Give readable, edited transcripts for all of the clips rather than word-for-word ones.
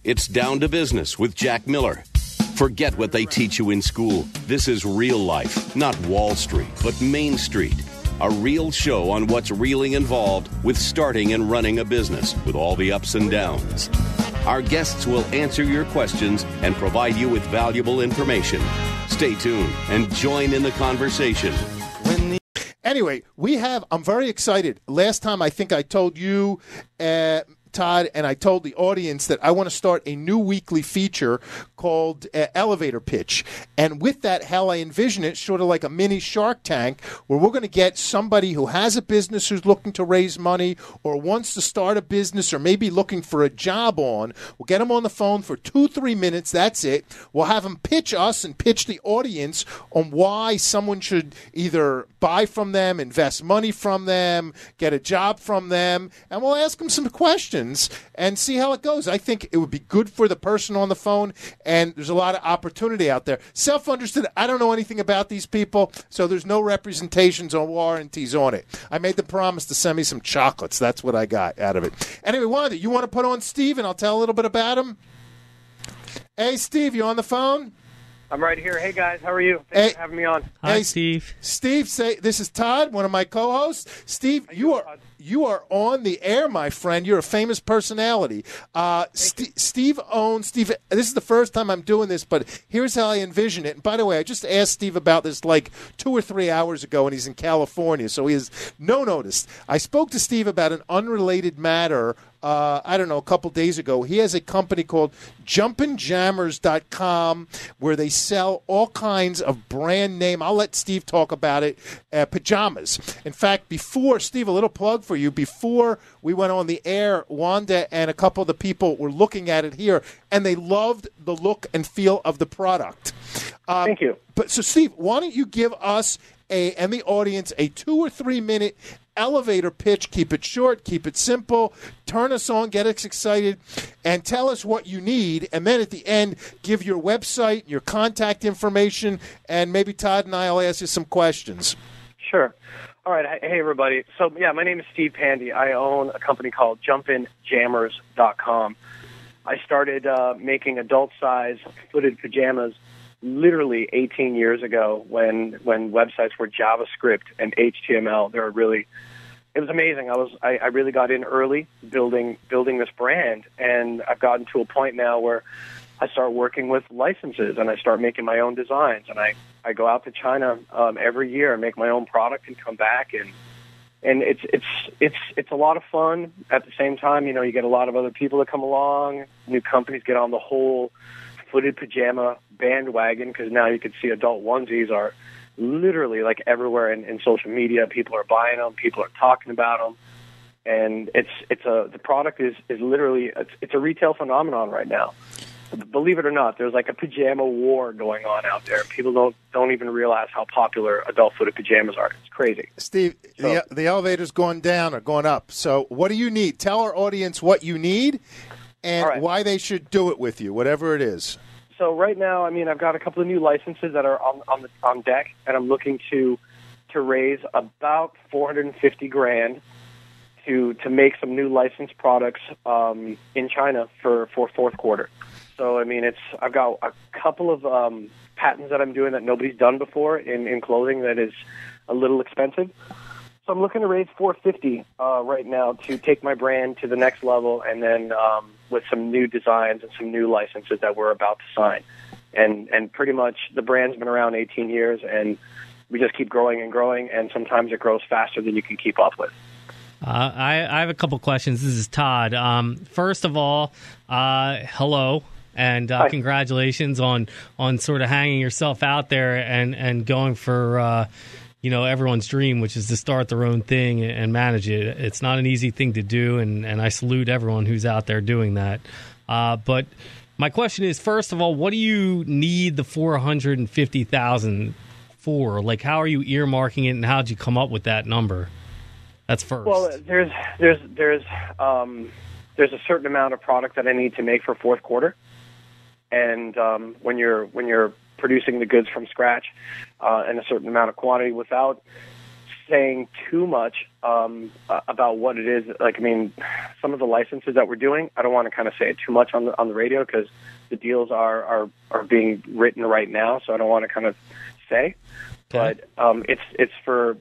It's Down to Business with Jack Miller. Forget what they teach you in school. This is real life, not Wall Street, but Main Street. A real show on what's really involved with starting and running a business with all the ups and downs. Our guests will answer your questions and provide you with valuable information. Stay tuned and join in the conversation. Anyway, I'm very excited. Last time I think I told you, Todd, and I told the audience that I want to start a new weekly feature called Elevator Pitch. And with that, how I envision it, sort of like a mini Shark Tank, where we're going to get somebody who has a business who's looking to raise money or wants to start a business or maybe looking for a job on. We'll get them on the phone for 2-3 minutes. That's it. We'll have them pitch us and pitch the audience on why someone should either buy from them, invest money from them, get a job from them, and we'll ask them some questions and see how it goes. I think it would be good for the person on the phone, and there's a lot of opportunity out there. Self-understood, I don't know anything about these people, so there's no representations or warranties on it. I made the promise to send me some chocolates. That's what I got out of it. Anyway, Wanda, you want to put on Steve, and I'll tell a little bit about him? Hey, Steve, you on the phone? I'm right here. Hey, guys. How are you? Thanks for having me on. Hi, Steve. Steve, this is Todd, one of my co-hosts. Steve, you are on the air, my friend. You're a famous personality. Steve, this is the first time I'm doing this, but here's how I envision it. And by the way, I just asked Steve about this like 2 or 3 hours ago, and he's in California, so he has no notice. I spoke to Steve about an unrelated matter a couple days ago. He has a company called JumpinJammers.com where they sell all kinds of brand name, I'll let Steve talk about it, pajamas. In fact, Steve, a little plug for you, before we went on the air, Wanda and a couple of the people were looking at it here, and they loved the look and feel of the product. Thank you. So, Steve, why don't you give us and the audience a 2 or 3 minute elevator pitch. Keep it short, keep it simple, turn us on, get us excited, and tell us what you need. And then at the end, give your website, your contact information, and maybe Todd and I will ask you some questions. Sure. All right. Hey, everybody. So, my name is Steve Pandy. I own a company called JumpinJammers.com. I started making adult-size footed pajamas literally 18 years ago when websites were JavaScript and HTML. It was amazing. I really got in early building this brand, and I've gotten to a point now where I start working with licenses and I start making my own designs, and I go out to China every year and make my own product and come back, and it's a lot of fun. At the same time, you get a lot of other people that come along, new companies get on the whole footed pajama bandwagon, because now you can see adult onesies are literally like everywhere in social media. People are buying them, people are talking about them, and the product is literally it's a retail phenomenon right now. Believe it or not, there's like a pajama war going on out there. People don't even realize how popular adult footed pajamas are. It's crazy. Steve, the elevator's going down or going up. So what do you need? Tell our audience what you need and why they should do it with you, whatever it is. So right now, I've got a couple of new licenses that are on deck, and I'm looking to raise about $450,000 to make some new licensed products in China for fourth quarter. So I've got a couple of patents that I'm doing that nobody's done before in clothing that is a little expensive. So I'm looking to raise $450,000 right now to take my brand to the next level, and then with some new designs and some new licenses that we're about to sign. And pretty much the brand's been around 18 years, and we just keep growing and growing, and sometimes it grows faster than you can keep up with. I have a couple questions. This is Todd. First of all, hello. And congratulations on sort of hanging yourself out there and going for everyone's dream, which is to start their own thing and manage it. It's not an easy thing to do, and I salute everyone who's out there doing that. But my question is, first of all, what do you need the $450,000 for? Like, how are you earmarking it, and how did you come up with that number? That's first. Well, there's a certain amount of product that I need to make for fourth quarter. And when you're producing the goods from scratch in a certain amount of quantity without saying too much about what it is. Like, I mean, some of the licenses that we're doing, I don't want to kind of say it too much on the radio because the deals are being written right now, so I don't want to kind of say. Okay. But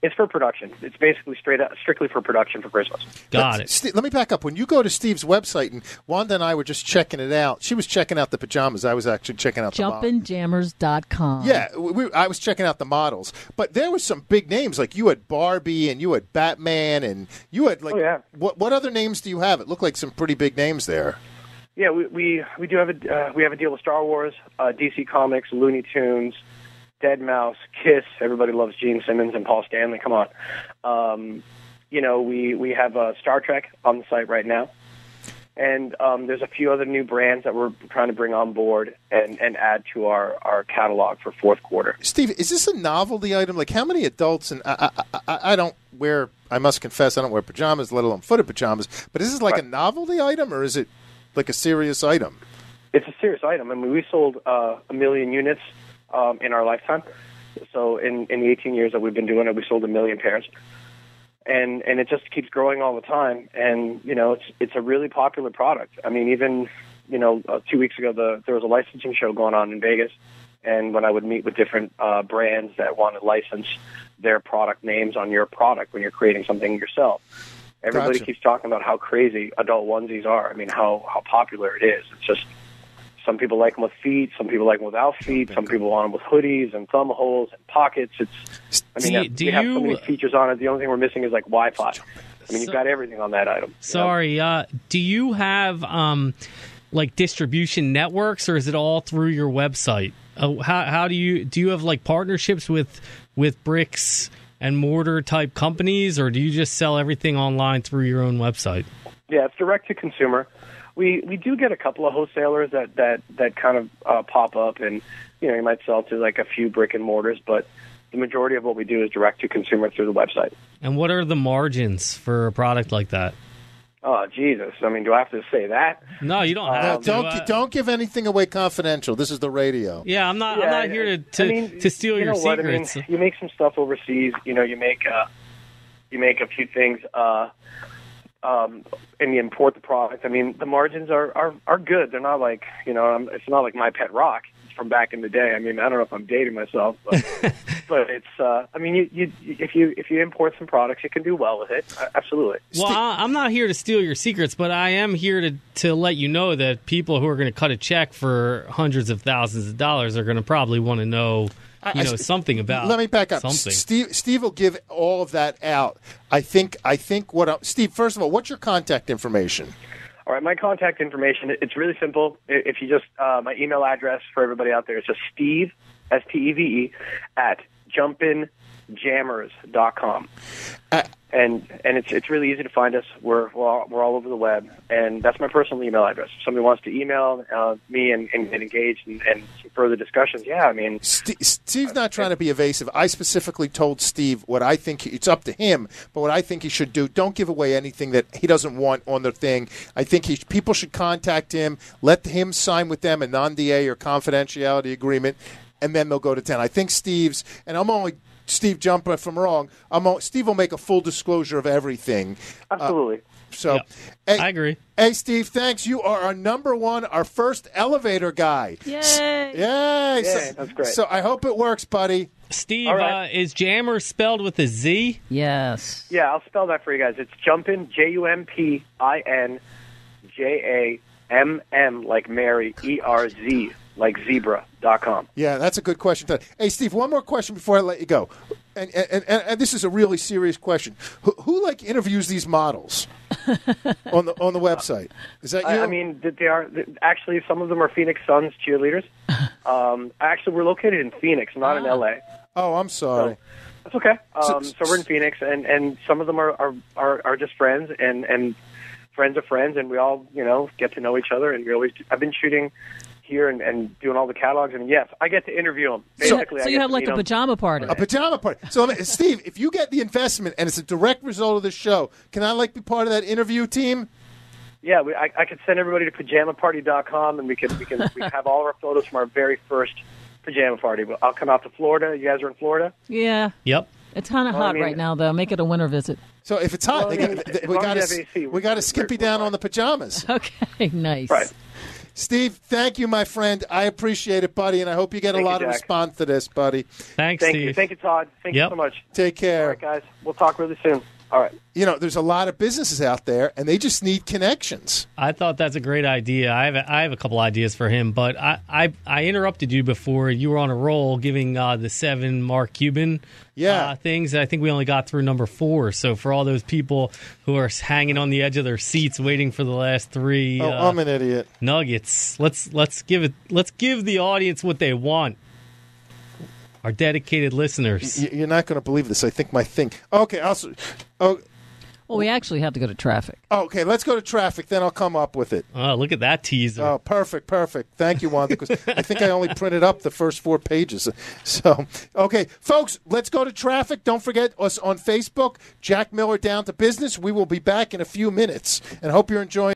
it's for production. It's basically strictly for production for Christmas. Got it. Let me back up. When you go to Steve's website, and Wanda and I were just checking it out. She was checking out the pajamas. I was actually checking out the JumpinJammers.com. Yeah, I was checking out the models. But there were some big names. Like you had Barbie and you had Batman and you had like what other names do you have? It looked like some pretty big names there. Yeah, we do have a deal with Star Wars, DC Comics, Looney Tunes, Deadmau5, Kiss. Everybody loves Gene Simmons and Paul Stanley. Come on. We have Star Trek on the site right now. And there's a few other new brands that we're trying to bring on board and add to our catalog for fourth quarter. Steve, is this a novelty item? Like how many adults, and I don't wear, I must confess, I don't wear pajamas, let alone footed pajamas, but is this like a novelty item or is it like a serious item? It's a serious item. I mean, we sold 1 million units in our lifetime. So in the 18 years that we've been doing it, we sold 1 million pairs. And it just keeps growing all the time. And, it's a really popular product. I mean, even, 2 weeks ago, there was a licensing show going on in Vegas. And when I would meet with different brands that want to license their product names on your product when you're creating something yourself, everybody keeps talking about how crazy adult onesies are. I mean, how popular it is. It's just, some people like them with feet, some people like them without feet, some people want them with hoodies and thumb holes and pockets. We have so many features on it. The only thing we're missing is like Wi-Fi. I mean, you've got everything on that item. Sorry, do you have like distribution networks, or is it all through your website? How do you have like partnerships with bricks and mortar type companies, or do you just sell everything online through your own website? Yeah, it's direct to consumer. We do get a couple of wholesalers that kind of pop up, and you might sell to like a few brick and mortars, but the majority of what we do is direct to consumer through the website. And what are the margins for a product like that? Oh, Jesus. I mean, do I have to say that? No, you don't have to. Don't give anything away confidential. This is the radio. Yeah, I'm not here to steal your secrets. I mean, you make some stuff overseas. You make a few things and you import the product. I mean, the margins are good. They're not like, it's not like My Pet Rock from back in the day. I mean, I don't know if I'm dating myself, but but it's, I mean, if you import some products, you can do well with it. Absolutely. Well, I'm not here to steal your secrets, but I am here to let you know that people who are going to cut a check for hundreds of thousands of dollars are going to probably want to know something about. Let me back up. Something. Steve will give all of that out. Steve, first of all, what's your contact information? All right, my contact information, it's really simple. If you just, my email address for everybody out there is just Steve, Steve, at jumpinjammers.com. And it's really easy to find us. We're all over the web, and that's my personal email address. If somebody wants to email me and engage and some further discussions, I mean... Steve's not trying to be evasive. I specifically told Steve what I think, it's up to him, but what I think he should do, don't give away anything that he doesn't want on the thing. I think people should contact him, let him sign with them a non-DA or confidentiality agreement, and then they'll go to 10. I think Steve's, and I'm only... Steve, jump if I'm wrong. Steve will make a full disclosure of everything. Absolutely. Hey, I agree. Hey, Steve, thanks. You are our number one, our first elevator guy. Yay! Yay! That's great. So I hope it works, buddy. Steve, right. Is Jammer spelled with a Z? Yes. Yeah, I'll spell that for you guys. It's Jumpin, JUMPIN, like Mary, ERZ, like zebra.com. Yeah, that's a good question. Hey, Steve, one more question before I let you go. And this is a really serious question. Who interviews these models on the website? Is that you? I mean, they are actually, some of them are Phoenix Suns cheerleaders. Actually, we're located in Phoenix, not in LA. Oh, I'm sorry. So, that's okay. So we're in Phoenix, and some of them are just friends and friends of friends, and we all get to know each other. And I've been shooting here and doing all the catalogs, and yes, I get to interview them. Basically, so you have like a pajama party. A pajama party. So, Steve, if you get the investment and it's a direct result of the show, can I be part of that interview team? Yeah, I could send everybody to pajamaparty.com, and we can have all of our photos from our very first pajama party. I'll come out to Florida. You guys are in Florida? Yeah. Yep. It's kind of hot right now, though. Make it a winter visit. So if it's hot, Well, we got to skimpy down on the pajamas. Okay, nice. Right. Steve, thank you, my friend. I appreciate it, buddy, and I hope you get a lot of response to this, buddy. Thanks, Thank Steve. you. Thank you, Todd. Thank you so much. Take care. All right, guys. We'll talk really soon. All right. You know, there's a lot of businesses out there, and they just need connections. I thought that's a great idea. I have a couple ideas for him, but I interrupted you before. You were on a roll giving the 7 Mark Cuban things. I think we only got through number 4. So for all those people who are hanging on the edge of their seats waiting for the last 3 I'm an idiot. nuggets, let's give the audience what they want. Our dedicated listeners. You're not going to believe this. I think my thing. Okay, Well, we actually have to go to traffic. Okay, let's go to traffic, then I'll come up with it. Oh, look at that teaser. Oh, perfect. Thank you, Wanda, because I think I only printed up the first 4 pages. So, okay, folks, let's go to traffic. Don't forget us on Facebook, Jack Miller Down to Business. We will be back in a few minutes, and hope you're enjoying